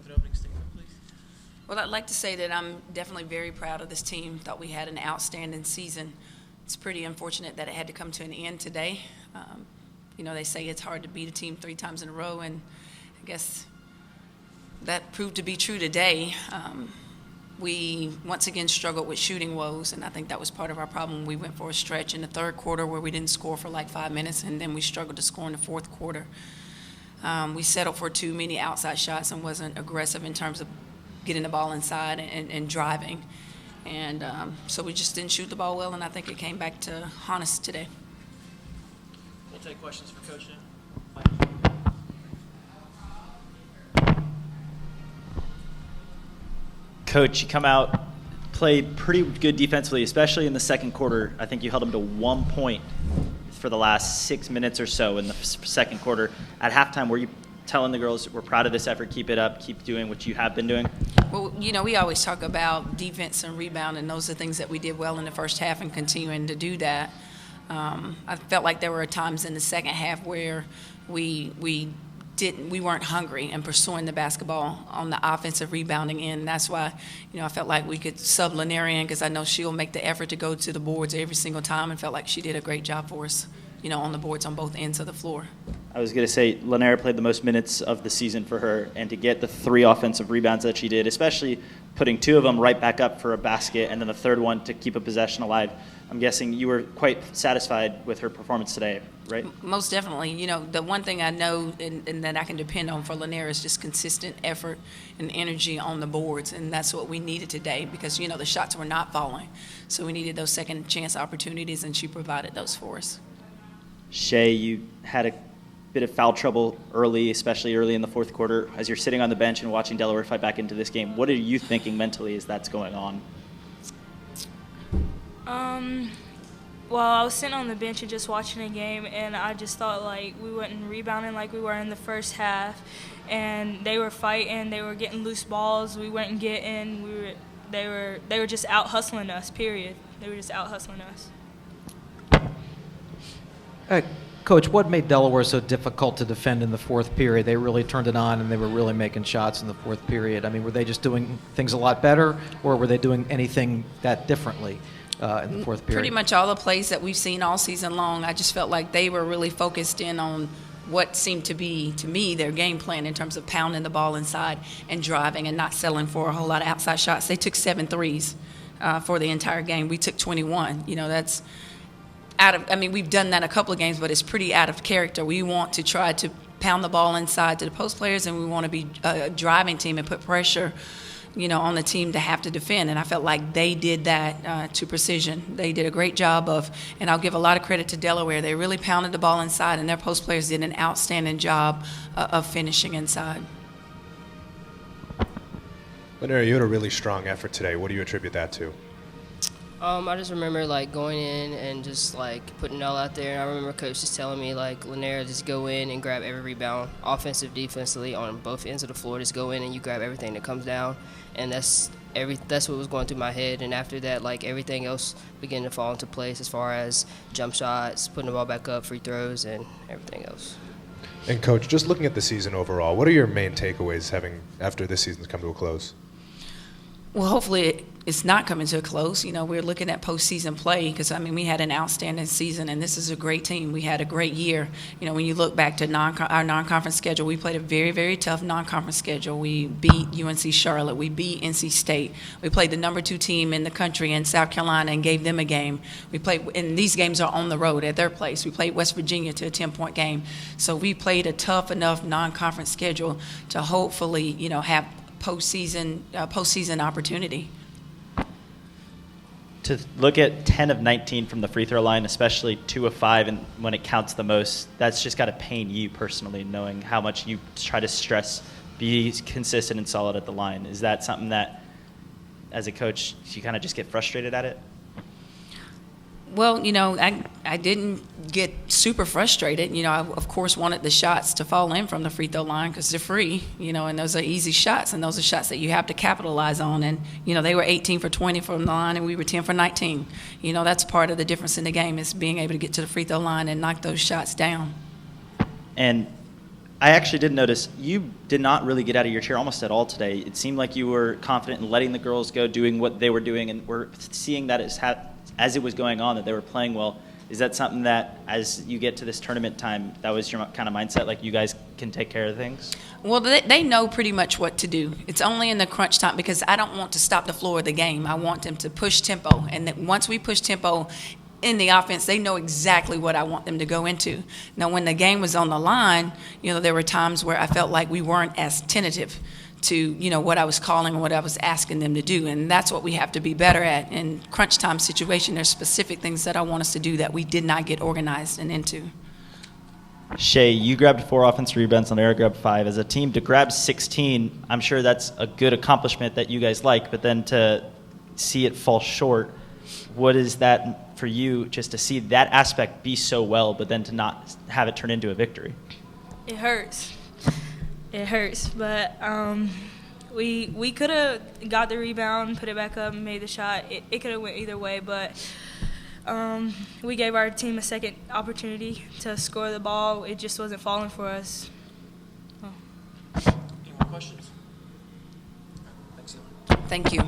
with an opening statement, please. Well, I'd like to say that I'm definitely very proud of this team. Thought we had an outstanding season. It's pretty unfortunate that it had to come to an end today. They say it's hard to beat a team 3 times in a row, and I guess that proved to be true today. We once again struggled with shooting woes, and I think that was part of our problem. We went for a stretch in the third quarter where we didn't score for like 5 minutes, and then we struggled to score in the fourth quarter. We settled for too many outside shots and wasn't aggressive in terms of getting the ball inside and driving. And so we just didn't shoot the ball well, and I think it came back to haunt us today. We'll take questions for Coach now. Coach, you come out, played pretty good defensively, especially in the second quarter. I think you held them to 1 point for the last 6 minutes or so in the second quarter. At halftime, were you telling the girls, we're proud of this effort, keep it up, keep doing what you have been doing? Well, we always talk about defense and rebound, and those are things that we did well in the first half and continuing to do that. I felt like there were times in the second half where we weren't hungry and pursuing the basketball on the offensive rebounding end. That's why, I felt like we could sub Lanier in because I know she'll make the effort to go to the boards every single time, and felt like she did a great job for us, on the boards on both ends of the floor. I was going to say, Lanier played the most minutes of the season for her, and to get the 3 offensive rebounds that she did, especially putting 2 of them right back up for a basket and then the third one to keep a possession alive, I'm guessing you were quite satisfied with her performance today, right? Most definitely. The one thing I know and that I can depend on for Lanier is just consistent effort and energy on the boards, and that's what we needed today because, the shots were not falling. So we needed those second chance opportunities, and she provided those for us. Shay, you had a bit of foul trouble early, especially early in the fourth quarter. As you're sitting on the bench and watching Delaware fight back into this game, what are you thinking mentally as that's going on? Well, I was sitting on the bench and just watching the game, and I just thought like we wasn't rebounding like we were in the first half, and they were fighting, they were getting loose balls, we weren't getting, they were just out hustling us. Period. They were just out hustling us. Coach, what made Delaware so difficult to defend in the fourth period? They really turned it on, and they were really making shots in the fourth period. I mean, were they just doing things a lot better, or were they doing anything that differently in the fourth period? Pretty much all the plays that we've seen all season long. I just felt like they were really focused in on what seemed to be, to me, their game plan in terms of pounding the ball inside and driving and not settling for a whole lot of outside shots. They took 7 threes for the entire game. We took 21. That's we've done that a couple of games, but it's pretty out of character. We want to try to pound the ball inside to the post players, and we want to be a driving team and put pressure, on the team to have to defend. And I felt like they did that to precision. They did a great job and I'll give a lot of credit to Delaware. They really pounded the ball inside, and their post players did an outstanding job of finishing inside. Lanier, you had a really strong effort today. What do you attribute that to? I just remember going in and just putting it all out there. And I remember Coach just telling me Lanier, just go in and grab every rebound, offensive, defensively, on both ends of the floor. Just go in and you grab everything that comes down, and that's what was going through my head. And after that, everything else began to fall into place as far as jump shots, putting the ball back up, free throws, and everything else. And Coach, just looking at the season overall, what are your main takeaways after this season's come to a close? Well, hopefully it's not coming to a close. We're looking at postseason play because, we had an outstanding season, and this is a great team. We had a great year. When you look back to our non-conference schedule, we played a very, very tough non-conference schedule. We beat UNC Charlotte. We beat NC State. We played the number 2 team in the country in South Carolina and gave them a game. And these games are on the road at their place. We played West Virginia to a 10-point game. So we played a tough enough non-conference schedule to hopefully, have postseason opportunity. To look at 10 of 19 from the free throw line, especially 2 of 5, and when it counts the most, that's just got to pain you personally, knowing how much you try to stress, be consistent and solid at the line. Is that something that, as a coach, you kind of just get frustrated at it? Well, I didn't get super frustrated. I, of course, wanted the shots to fall in from the free throw line because they're free, and those are easy shots, and those are shots that you have to capitalize on. And, they were 18 for 20 from the line, and we were 10 for 19. That's part of the difference in the game is being able to get to the free throw line and knock those shots down. And I actually did notice you did not really get out of your chair almost at all today. It seemed like you were confident in letting the girls go, doing what they were doing, and we're seeing that as it was going on, that they were playing well. Is that something that, as you get to this tournament time, that was your kind of mindset, like you guys can take care of things? Well, they know pretty much what to do. It's only in the crunch time because I don't want to stop the flow of the game. I want them to push tempo. And that once we push tempo in the offense, they know exactly what I want them to go into. Now, when the game was on the line, there were times where I felt like we weren't as tentative to, what I was calling and what I was asking them to do. And that's what we have to be better at. In crunch time situation, there's specific things that I want us to do that we did not get organized and into. Shay, you grabbed 4 offensive rebounds, Lanera grabbed 5. As a team, to grab 16, I'm sure that's a good accomplishment that you guys like, but then to see it fall short, what is that for you, just to see that aspect be so well, but then to not have it turn into a victory? It hurts. It hurts, but we could have got the rebound, put it back up, and made the shot. It could have went either way, but we gave our team a second opportunity to score the ball. It just wasn't falling for us. Any more questions? Thanks, Elon. Thank you.